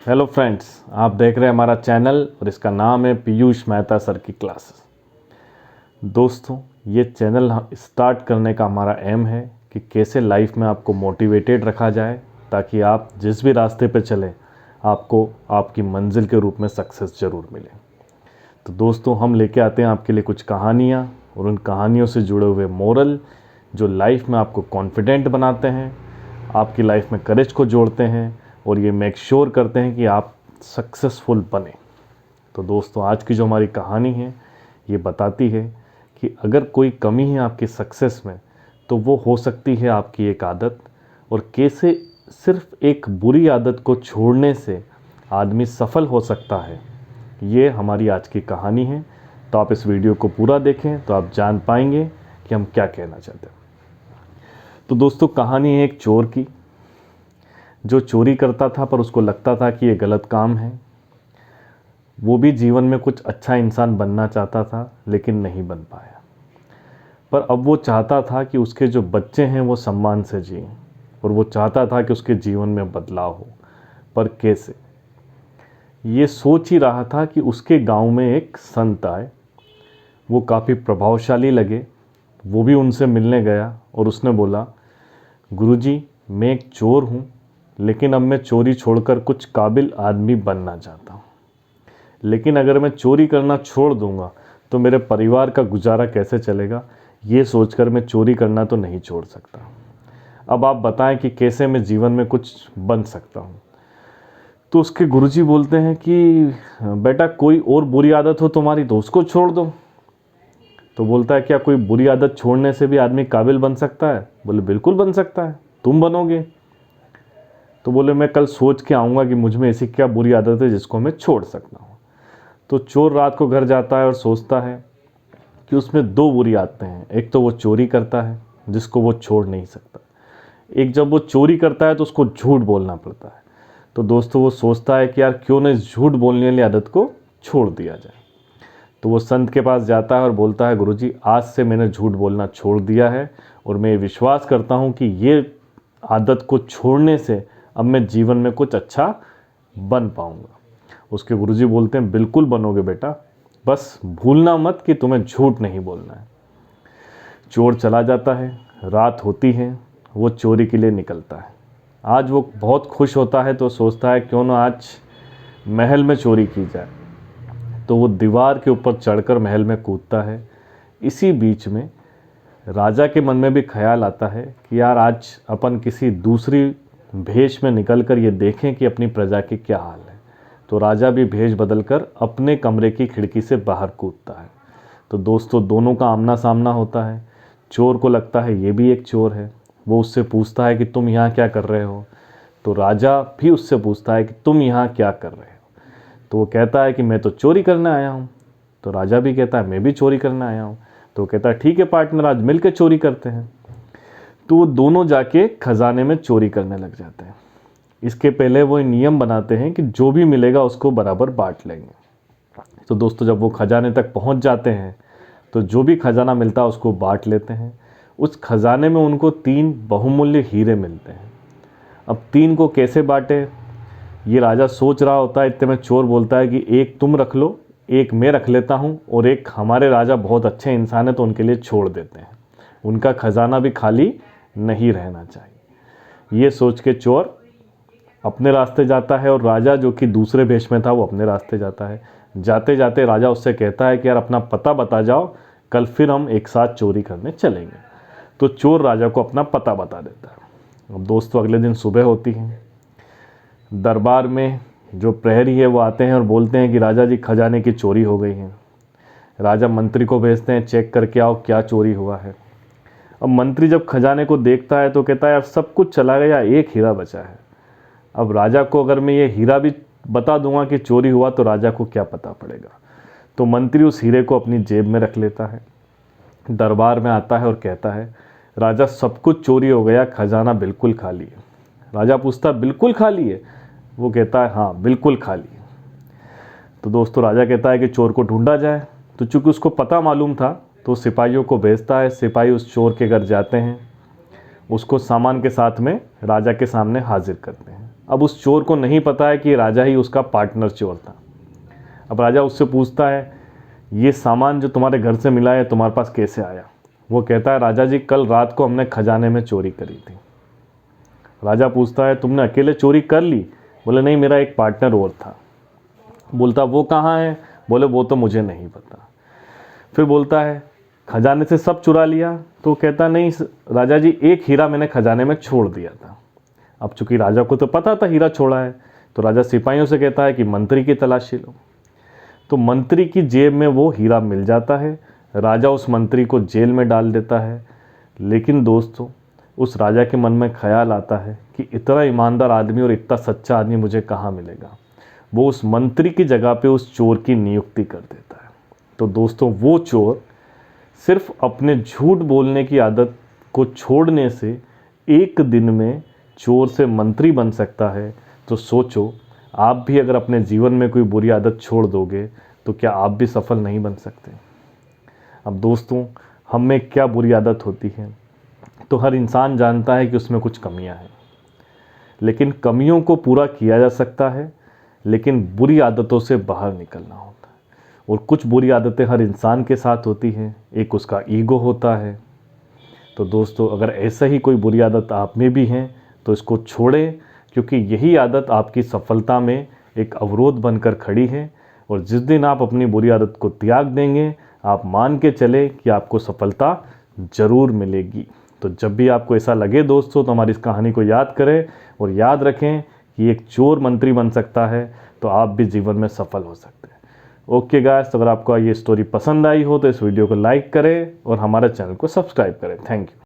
Hello friends, आप देख रहे हैं हमारा चैनल और इसका नाम है पीयूष मेहता सर की क्लासेस। दोस्तों, ये चैनल स्टार्ट करने का हमारा एम है कि कैसे लाइफ में आपको मोटिवेटेड रखा जाए ताकि आप जिस भी रास्ते पे चलें आपको आपकी मंजिल के रूप में सक्सेस ज़रूर मिले। तो दोस्तों, हम लेके आते हैं आपके लिए कुछ कहानियाँ और उन कहानियों से जुड़े हुए मोरल जो लाइफ में आपको कॉन्फिडेंट बनाते हैं, आपकी लाइफ में करेज को जोड़ते हैं और ये मेक श्योर करते हैं कि आप सक्सेसफुल बने। तो दोस्तों, आज की जो हमारी कहानी है ये बताती है कि अगर कोई कमी है आपकी सक्सेस में तो वो हो सकती है आपकी एक आदत, और कैसे सिर्फ एक बुरी आदत को छोड़ने से आदमी सफल हो सकता है, ये हमारी आज की कहानी है। तो आप इस वीडियो को पूरा देखें तो आप जान पाएंगे कि हम क्या कहना चाहते हैं। तो दोस्तों, कहानी है एक चोर की जो चोरी करता था पर उसको लगता था कि ये गलत काम है। वो भी जीवन में कुछ अच्छा इंसान बनना चाहता था लेकिन नहीं बन पाया। पर अब वो चाहता था कि उसके जो बच्चे हैं वो सम्मान से जिएं, और वो चाहता था कि उसके जीवन में बदलाव हो। पर कैसे? ये सोच ही रहा था कि उसके गांव में एक संत आए। वो काफ़ी प्रभावशाली लगे। वो भी उनसे मिलने गया और उसने बोला, गुरुजी, मैं एक चोर हूँ लेकिन अब मैं चोरी छोड़कर कुछ काबिल आदमी बनना चाहता हूँ। लेकिन अगर मैं चोरी करना छोड़ दूंगा तो मेरे परिवार का गुजारा कैसे चलेगा, ये सोचकर मैं चोरी करना तो नहीं छोड़ सकता। अब आप बताएं कि कैसे मैं जीवन में कुछ बन सकता हूँ। तो उसके गुरुजी बोलते हैं कि बेटा, कोई और बुरी आदत हो तुम्हारी तो उसको छोड़ दो। तो बोलता है, क्या कोई बुरी आदत छोड़ने से भी आदमी काबिल बन सकता है? बोले, बिल्कुल बन सकता है, तुम बनोगे। तो बोले, मैं कल सोच के आऊँगा कि मुझ में ऐसी क्या बुरी आदत है जिसको मैं छोड़ सकता हूँ। तो चोर रात को घर जाता है और सोचता है कि उसमें दो बुरी आदतें हैं। एक तो वो चोरी करता है जिसको वो छोड़ नहीं सकता। एक, जब वो चोरी करता है तो उसको झूठ बोलना पड़ता है। तो दोस्तों, वो सोचता है कि यार क्यों ना इस झूठ बोलने वाली आदत को छोड़ दिया जाए। तो वो संत के पास जाता है और बोलता है, गुरुजी, आज से मैंने झूठ बोलना छोड़ दिया है और मैं विश्वास करता हूँ कि ये आदत को छोड़ने से अब मैं जीवन में कुछ अच्छा बन पाऊँगा। उसके गुरुजी बोलते हैं, बिल्कुल बनोगे बेटा, बस भूलना मत कि तुम्हें झूठ नहीं बोलना है। चोर चला जाता है। रात होती है, वो चोरी के लिए निकलता है। आज वो बहुत खुश होता है तो सोचता है क्यों ना आज महल में चोरी की जाए। तो वो दीवार के ऊपर चढ़कर महल में कूदता है। इसी बीच में राजा के मन में भी ख्याल आता है कि यार आज अपन किसी दूसरी भेष में निकलकर ये देखें कि अपनी प्रजा की क्या हाल है। तो राजा भी भेष बदलकर अपने कमरे की खिड़की से बाहर कूदता है। तो दोस्तों, दोनों का आमना सामना होता है। चोर को लगता है ये भी एक चोर है। वो उससे पूछता है कि तुम यहाँ क्या कर रहे हो? तो राजा भी उससे पूछता है कि तुम यहाँ क्या कर रहे हो? तो वो कहता है कि मैं तो चोरी करने आया हूँ। तो राजा भी कहता है मैं भी चोरी करने आया हूँ। तो वो कहता है ठीक है पार्टनर, आज मिल के चोरी करते हैं। तो वो दोनों जाके खजाने में चोरी करने लग जाते हैं। इसके पहले वो नियम बनाते हैं कि जो भी मिलेगा उसको बराबर बांट लेंगे। तो दोस्तों, जब वो खजाने तक पहुंच जाते हैं तो जो भी खजाना मिलता है उसको बांट लेते हैं। उस खजाने में उनको 3 बहुमूल्य हीरे मिलते हैं। अब 3 को कैसे बांटे ये राजा सोच रहा होता है। इतने में चोर बोलता है कि एक तुम रख लो, एक मैं रख लेता हूँ, और एक हमारे राजा बहुत अच्छे इंसान है तो उनके लिए छोड़ देते हैं। उनका खजाना भी खाली नहीं रहना चाहिए। ये सोच के चोर अपने रास्ते जाता है और राजा, जो कि दूसरे भेष में था, वो अपने रास्ते जाता है। जाते जाते राजा उससे कहता है कि यार अपना पता बता जाओ, कल फिर हम एक साथ चोरी करने चलेंगे। तो चोर राजा को अपना पता बता देता है। अब दोस्तों, अगले दिन सुबह होती है। दरबार में जो प्रहरी है वो आते हैं और बोलते हैं कि राजा जी, खजाने की चोरी हो गई है। राजा मंत्री को भेजते हैं, चेक करके आओ क्या चोरी हुआ है। अब मंत्री जब खजाने को देखता है तो कहता है यार सब कुछ चला गया, एक हीरा बचा है। अब राजा को अगर मैं ये हीरा भी बता दूंगा कि चोरी हुआ तो राजा को क्या पता पड़ेगा। तो मंत्री उस हीरे को अपनी जेब में रख लेता है। दरबार में आता है और कहता है, राजा सब कुछ चोरी हो गया, खजाना बिल्कुल खाली है। राजा पूछता, बिल्कुल खाली है? वो कहता है हाँ, बिल्कुल खाली है। तो दोस्तों, राजा कहता है कि चोर को ढूंढा जाए। तो चूंकि उसको पता मालूम था तो सिपाहियों को भेजता है। सिपाही उस चोर के घर जाते हैं, उसको सामान के साथ में राजा के सामने हाजिर करते हैं। अब उस चोर को नहीं पता है कि राजा ही उसका पार्टनर चोर था। अब राजा उससे पूछता है, ये सामान जो तुम्हारे घर से मिला है तुम्हारे पास कैसे आया? वो कहता है, राजा जी कल रात को हमने खजाने में चोरी करी थी। राजा पूछता है, तुमने अकेले चोरी कर ली? बोले, नहीं, मेरा एक पार्टनर और था। बोलता, वो कहाँ है? बोले, वो तो मुझे नहीं पता। फिर बोलता है, खजाने से सब चुरा लिया? तो कहता, नहीं राजा जी, एक हीरा मैंने खजाने में छोड़ दिया था। अब चूंकि राजा को तो पता था हीरा छोड़ा है, तो राजा सिपाहियों से कहता है कि मंत्री की तलाशी लो। तो मंत्री की जेब में वो हीरा मिल जाता है। राजा उस मंत्री को जेल में डाल देता है। लेकिन दोस्तों, उस राजा के मन में ख्याल आता है कि इतना ईमानदार आदमी और इतना सच्चा आदमी मुझे कहाँ मिलेगा। वो उस मंत्री की जगह पे उस चोर की नियुक्ति कर देता है। तो दोस्तों, वो चोर सिर्फ अपने झूठ बोलने की आदत को छोड़ने से एक दिन में चोर से मंत्री बन सकता है। तो सोचो, आप भी अगर अपने जीवन में कोई बुरी आदत छोड़ दोगे तो क्या आप भी सफल नहीं बन सकते? अब दोस्तों, हम में क्या बुरी आदत होती है? तो हर इंसान जानता है कि उसमें कुछ कमियां हैं, लेकिन कमियों को पूरा किया जा सकता है, लेकिन बुरी आदतों से बाहर निकलना होता है। और कुछ बुरी आदतें हर इंसान के साथ होती हैं। एक उसका ईगो होता है। तो दोस्तों, अगर ऐसा ही कोई बुरी आदत आप में भी है तो इसको छोड़ें, क्योंकि यही आदत आपकी सफलता में एक अवरोध बनकर खड़ी है। और जिस दिन आप अपनी बुरी आदत को त्याग देंगे, आप मान के चले कि आपको सफलता ज़रूर मिलेगी। तो जब भी आपको ऐसा लगे दोस्तों, तो हमारी इस कहानी को याद करें और याद रखें कि एक चोर मंत्री बन सकता है, तो आप भी जीवन में सफल हो सकते हैं। ओके गाइस, तो अगर आपको ये स्टोरी पसंद आई हो तो इस वीडियो को लाइक करें और हमारे चैनल को सब्सक्राइब करें। Thank you.